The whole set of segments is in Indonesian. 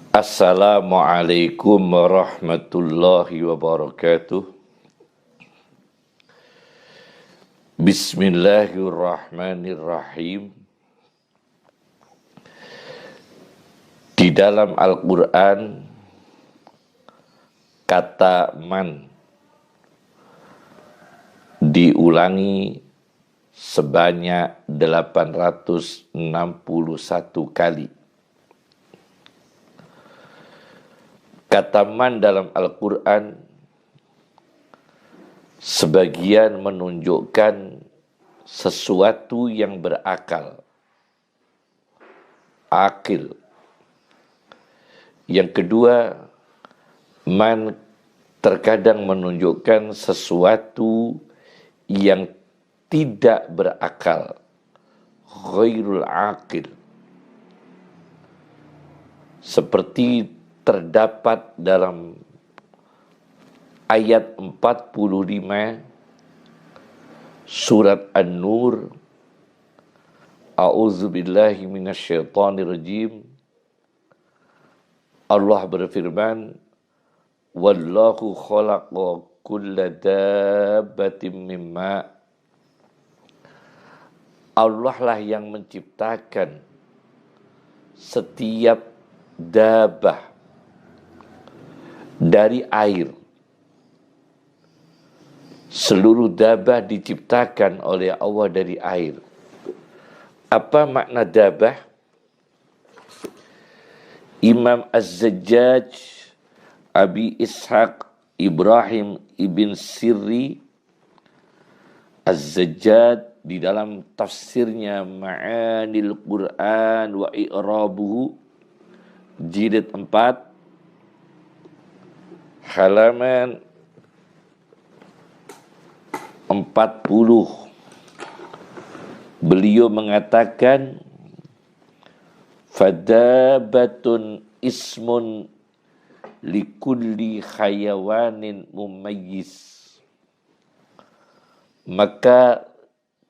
Assalamualaikum warahmatullahi wabarakatuh. Bismillahirrahmanirrahim. Di dalam Al-Quran, kata man diulangi sebanyak 861 kali. Kata man dalam Al-Quran sebagian menunjukkan sesuatu yang berakal, akil. Yang kedua, man terkadang menunjukkan sesuatu yang tidak berakal, ghairul akil. Seperti terdapat dalam ayat 45 surat An-Nur, A'udzubillahi minasyaitonirrajim. Allah berfirman, Wallahu khalaqa kulla dabbatin mimma. Allah lah yang menciptakan setiap dabah dari air. Seluruh dabah diciptakan oleh Allah dari air. Apa makna dabah? Imam Az-Zajjaj Abi Ishaq Ibrahim ibn Sirri Az-Zajjaj di dalam tafsirnya Ma'anil Quran wa I'rabuhu jilid 4 halaman 40, beliau mengatakan fadabatun ismun likulli khayawanin mumayyiz. Maka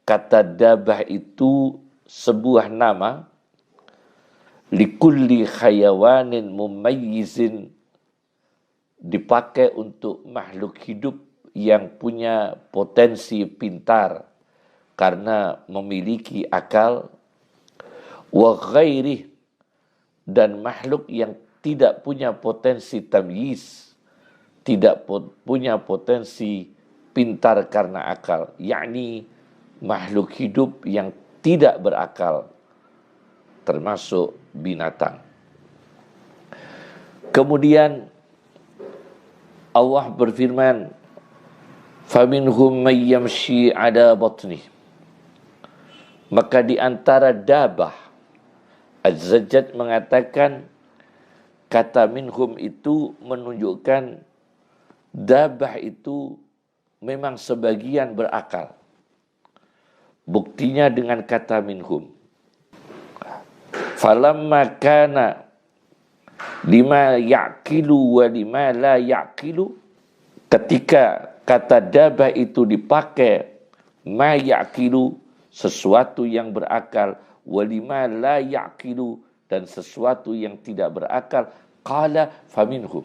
kata dabah itu sebuah nama likulli khayawanin mumayyizin, dipakai untuk makhluk hidup yang punya potensi pintar karena memiliki akal, wa ghairih, dan makhluk yang tidak punya potensi tamyiz, tidak punya potensi pintar karena akal, yakni makhluk hidup yang tidak berakal, termasuk binatang. Kemudian Allah berfirman, faminhum may yamshi ala batnih. Maka di antara dabah, Az-Zajjaj mengatakan kata minhum itu menunjukkan dabah itu memang sebagian berakal. Buktinya dengan kata minhum. Falamma kana lima ya'kilu wa lima la ya'kilu, ketika kata dabah itu dipakai ma ya'kilu, sesuatu yang berakal, walima la ya'kilu, dan sesuatu yang tidak berakal, qala faminhum.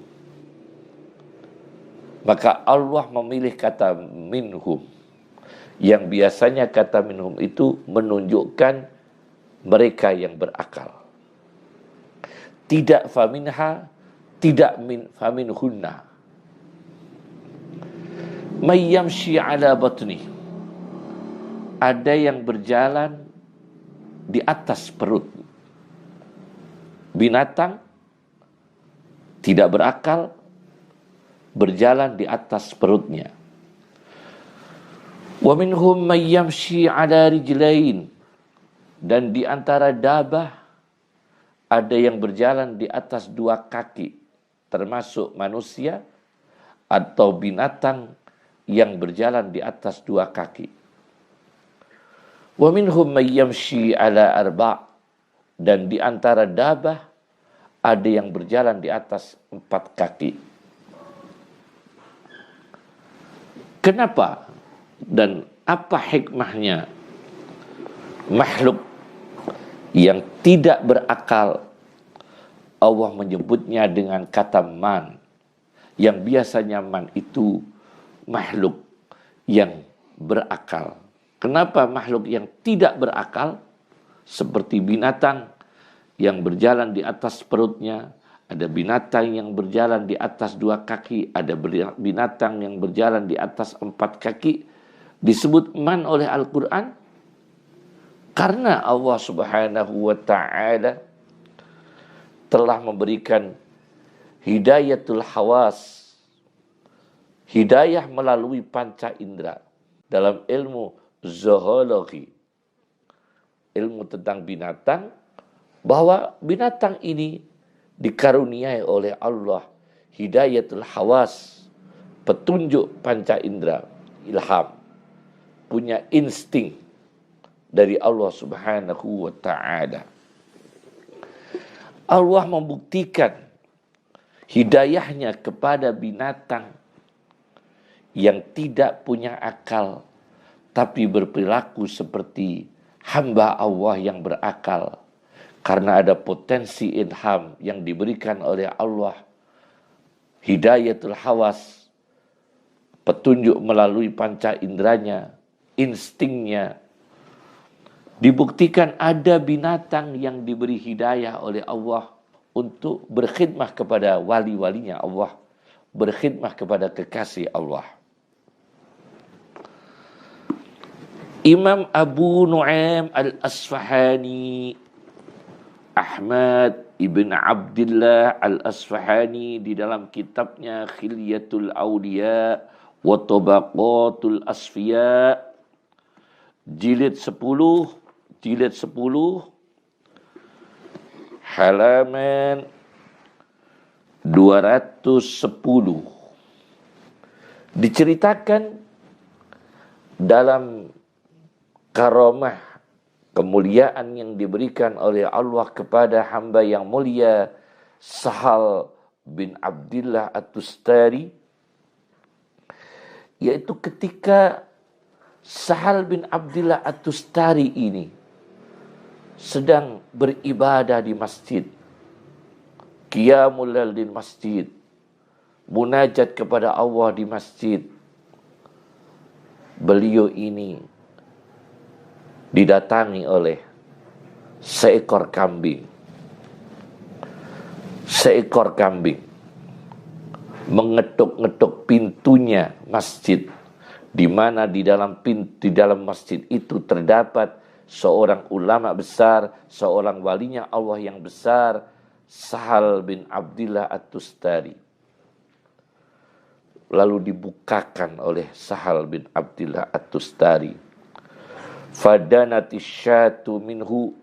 Maka Allah memilih kata minhum, yang biasanya kata minhum itu menunjukkan mereka yang berakal. Tidak faminha, tidak min faminhunna. May yamshi ala batni, ada yang berjalan di atas perut. Binatang tidak berakal berjalan di atas perutnya. Wa minhum may yamshi ala rijlain, dan di antara dabah ada yang berjalan di atas dua kaki, termasuk manusia atau binatang yang berjalan di atas dua kaki. Wa minhum may yamshi ala arba', dan di antara dabah ada yang berjalan di atas 4 kaki. Kenapa dan apa hikmahnya makhluk yang tidak berakal Allah menyebutnya dengan kata man, yang biasanya man itu makhluk yang berakal. Kenapa makhluk yang tidak berakal? Seperti binatang yang berjalan di atas perutnya, ada binatang yang berjalan di atas 2 kaki, ada binatang yang berjalan di atas 4 kaki. Disebut man oleh Al-Quran karena Allah Subhanahu wa ta'ala telah memberikan hidayatul hawas, hidayah melalui panca indera. Dalam ilmu zoologi, ilmu tentang binatang, bahwa binatang ini dikaruniai oleh Allah hidayatul hawas, petunjuk panca indera, ilham, punya insting dari Allah Subhanahu wa ta'ala. Allah membuktikan hidayahnya kepada binatang yang tidak punya akal, tapi berperilaku seperti hamba Allah yang berakal. Karena ada potensi ilham yang diberikan oleh Allah, hidayatul hawas, petunjuk melalui panca inderanya, instingnya. Dibuktikan ada binatang yang diberi hidayah oleh Allah untuk berkhidmah kepada wali-walinya Allah, berkhidmah kepada kekasih Allah. Imam Abu Nu'aim Al-Asfahani, Ahmad ibn Abdullah Al-Asfahani, di dalam kitabnya Khilyatul Awliya wa Tabaqatul Asfiya, jilid 10 halaman 210, diceritakan dalam karamah, kemuliaan yang diberikan oleh Allah kepada hamba yang mulia Sahal bin Abdullah At-Tustari, yaitu ketika Sahal bin Abdullah At-Tustari ini sedang beribadah di masjid, qiyamul lail di masjid, munajat kepada Allah di masjid. Beliau ini didatangi oleh seekor kambing. Seekor kambing mengetuk-ngetuk pintunya masjid, di mana di dalam masjid itu terdapat seorang ulama besar, seorang walinya Allah yang besar, Sahal bin Abdullah At-Tustari. Lalu dibukakan oleh Sahal bin Abdullah At-Tustari. Fadanatis syatu minhu,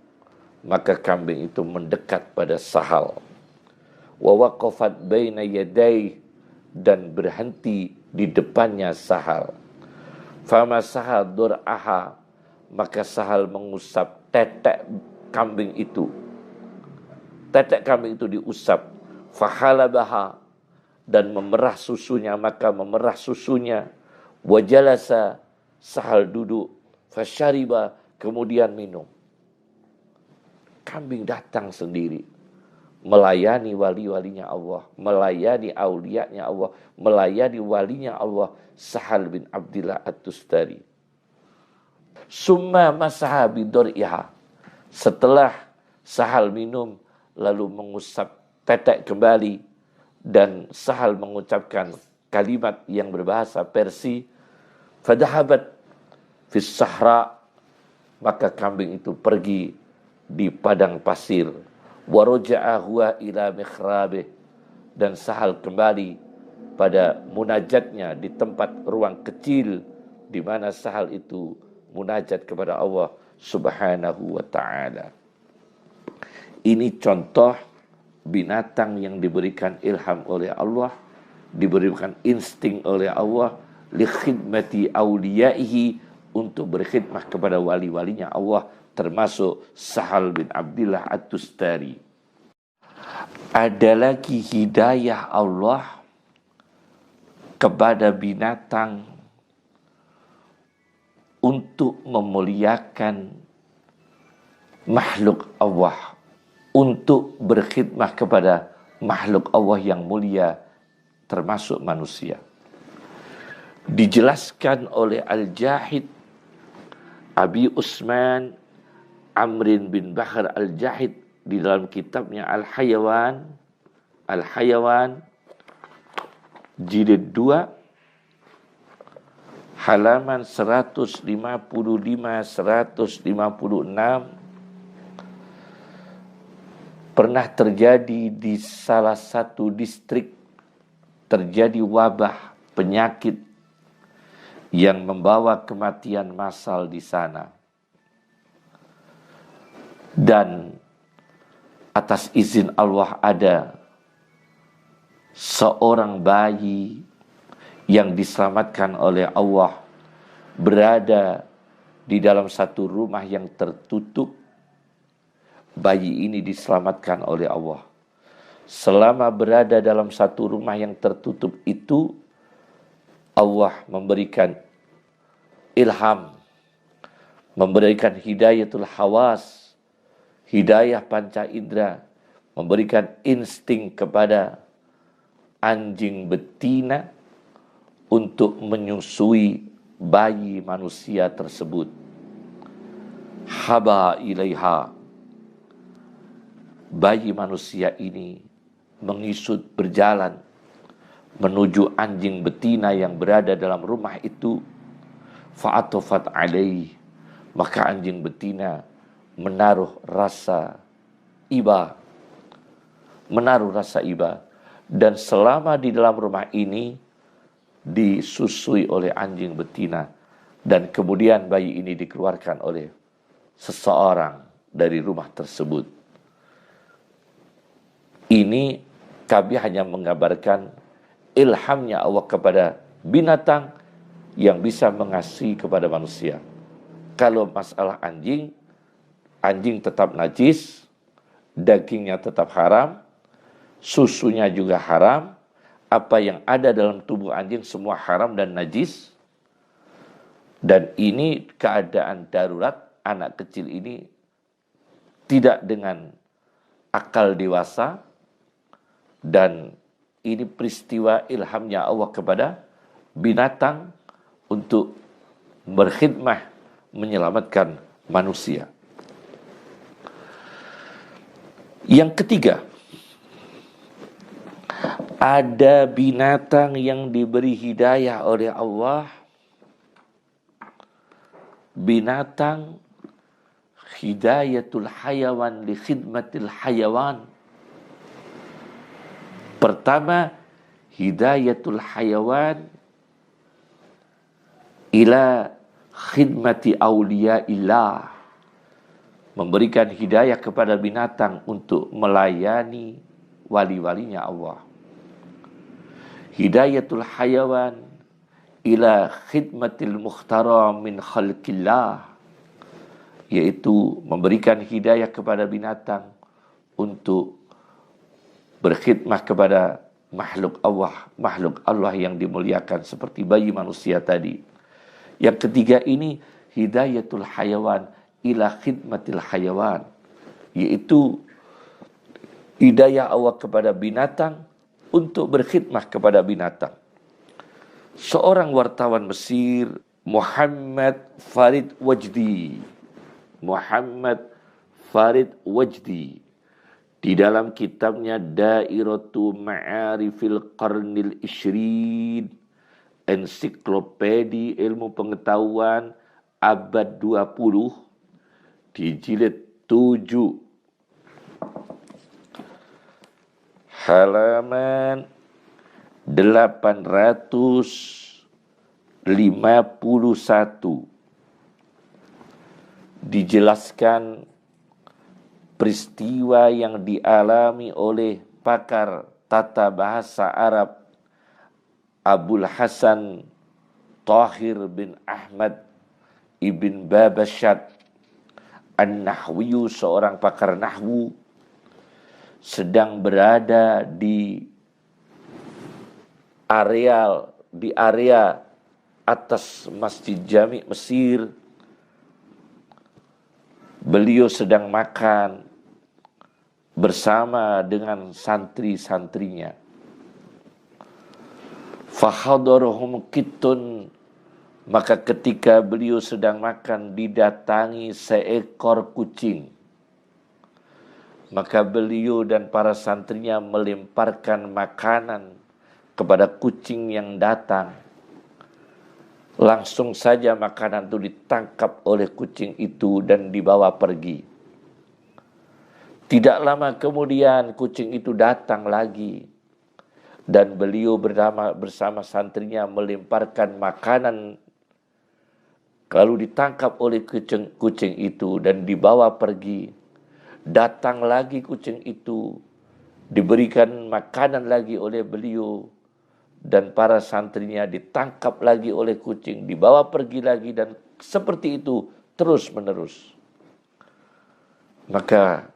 maka kambing itu mendekat pada Sahal. Wa waqafat baina yaday, dan berhenti di depannya Sahal. Fama Sahal dur'aha, maka Sahal mengusap tetek kambing itu. Tetek kambing itu diusap. Fahalabaha, dan memerah susunya, maka memerah susunya. Wajalasa, Sahal duduk. Fasyariba, kemudian minum. Kambing datang sendiri, melayani wali-walinya Allah, melayani aulianya Allah, melayani walinya Allah, Sahal bin Abdullah At-Tustari. Summa masaha bidor'iha, setelah Sahal minum, lalu mengusap tetek kembali, dan Sahal mengucapkan kalimat yang berbahasa Persia. Fadahabat fis sahra, maka kambing itu pergi di padang pasir. Wa raja'a huwa ila mikhrabih, dan Sahal kembali pada munajatnya di tempat ruang kecil di mana Sahal itu munajat kepada Allah Subhanahu wa ta'ala. Ini contoh binatang yang diberikan ilham oleh Allah, diberikan insting oleh Allah li khidmati awliyaihi, untuk berkhidmah kepada wali-walinya Allah, termasuk Sahal bin Abdullah At-Tustari. Ada lagi hidayah Allah kepada binatang untuk memuliakan makhluk Allah, untuk berkhidmah kepada makhluk Allah yang mulia, termasuk manusia. Dijelaskan oleh Al-Jahid, Abi Usman Amrin bin Bahr Al-Jahid di dalam kitabnya Al-Hayawan, jilid 2, halaman 155, 156, pernah terjadi di salah satu distrik, terjadi wabah penyakit yang membawa kematian massal di sana. Dan atas izin Allah ada seorang bayi yang diselamatkan oleh Allah berada di dalam satu rumah yang tertutup. Bayi ini diselamatkan oleh Allah. Selama berada dalam satu rumah yang tertutup itu, Allah memberikan ilham, memberikan hidayatul hawas, hidayah panca indera, memberikan insting kepada anjing betina untuk menyusui bayi manusia tersebut. Haba ilaiha, bayi manusia ini mengisut berjalan menuju anjing betina yang berada dalam rumah itu. Fa'atofat alaih, maka anjing betina menaruh rasa iba, dan selama di dalam rumah ini disusui oleh anjing betina, dan kemudian bayi ini dikeluarkan oleh seseorang dari rumah tersebut. Ini kami hanya mengabarkan ilhamnya Allah kepada binatang yang bisa mengasihi kepada manusia. Kalau masalah anjing tetap najis, dagingnya tetap haram, susunya juga haram, apa yang ada dalam tubuh anjing semua haram dan najis. Dan ini keadaan darurat, anak kecil ini tidak dengan akal dewasa, dan ini peristiwa ilhamnya Allah kepada binatang untuk berkhidmah menyelamatkan manusia. Yang ketiga, ada binatang yang diberi hidayah oleh Allah, binatang hidayatul hayawan li khidmatil hayawan. Pertama, hidayatul hayawan ila khidmati awliyaillah, memberikan hidayah kepada binatang untuk melayani wali-walinya Allah. Hidayatul hayawan ila khidmatil mukhtara min khalqillah, yaitu memberikan hidayah kepada binatang untuk berkhidmah kepada makhluk Allah yang dimuliakan seperti bayi manusia tadi. Yang ketiga ini hidayatul hayawan ila khidmatil hayawan, yaitu hidayah Allah kepada binatang untuk berkhidmah kepada binatang. Seorang wartawan Mesir, Muhammad Farid Wajdi, di dalam kitabnya Dairatu Ma'arifil Qarnil Ishrin, ensiklopedi ilmu pengetahuan abad 20, di jilid 7 halaman 851, dijelaskan peristiwa yang dialami oleh pakar tata bahasa Arab Abul Hasan Tahir bin Ahmad ibn Babashat An-Nahwiyu, seorang pakar nahwu, sedang berada di area atas Masjid Jami' Mesir. Beliau sedang makan bersama dengan santri-santrinya. Fahadarahum kitun, maka ketika beliau sedang makan didatangi seekor kucing. Maka beliau dan para santrinya melemparkan makanan kepada kucing yang datang. Langsung saja makanan itu ditangkap oleh kucing itu dan dibawa pergi. Tidak lama kemudian kucing itu datang lagi. Dan beliau bersama santrinya melemparkan makanan. Lalu ditangkap oleh kucing itu dan dibawa pergi. Datang lagi kucing itu, diberikan makanan lagi oleh beliau, dan para santrinya ditangkap lagi oleh kucing, dibawa pergi lagi, dan seperti itu terus menerus. Maka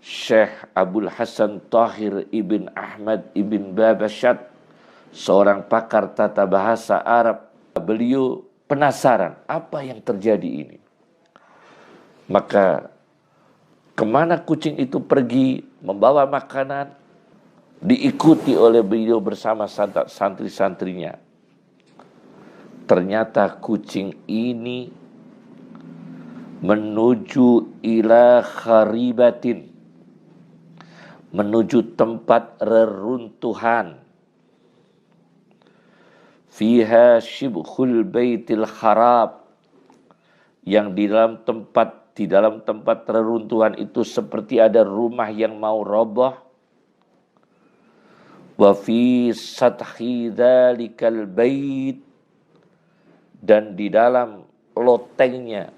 Syekh Abdul Hasan Tahir ibn Ahmad ibn Babashat, seorang pakar tata bahasa Arab, beliau penasaran apa yang terjadi ini. Maka kemana kucing itu pergi membawa makanan, diikuti oleh beliau bersama santri-santrinya. Ternyata kucing ini menuju ila kharibatin, menuju tempat reruntuhan. Fiha shibhul baitil kharab, yang di dalam tempat reruntuhan itu seperti ada rumah yang mau roboh. Wa fi sathi dzalikal bait, dan di dalam lotengnya,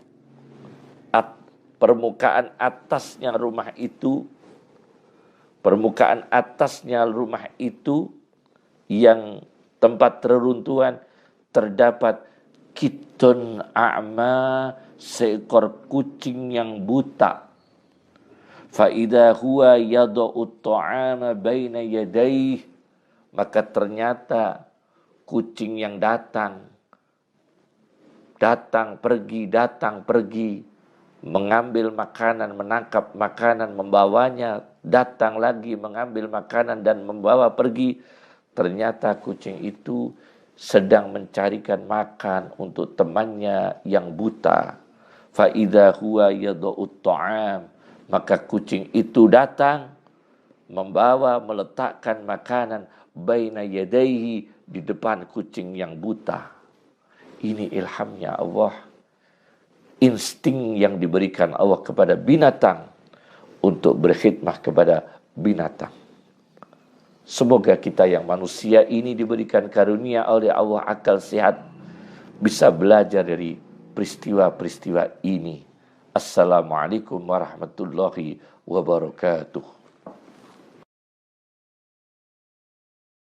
permukaan atasnya rumah itu yang tempat reruntuhan, terdapat kitun a'ma, seekor kucing yang buta. Fa idza huwa yad'u at-ta'ama baina yadayhi, maka ternyata kucing yang datang pergi, mengambil makanan, menangkap makanan, membawanya, datang lagi mengambil makanan dan membawa pergi. Ternyata kucing itu sedang mencarikan makan untuk temannya yang buta. Fa idza huwa yad'u at-ta'am, maka kucing itu datang meletakkan makanan baina yadayhi, di depan kucing yang buta. Ini ilhamnya Allah, insting yang diberikan Allah kepada binatang untuk berkhidmah kepada binatang. Semoga kita yang manusia ini diberikan karunia oleh Allah akal sehat, bisa belajar dari peristiwa-peristiwa ini. Assalamualaikum warahmatullahi wabarakatuh.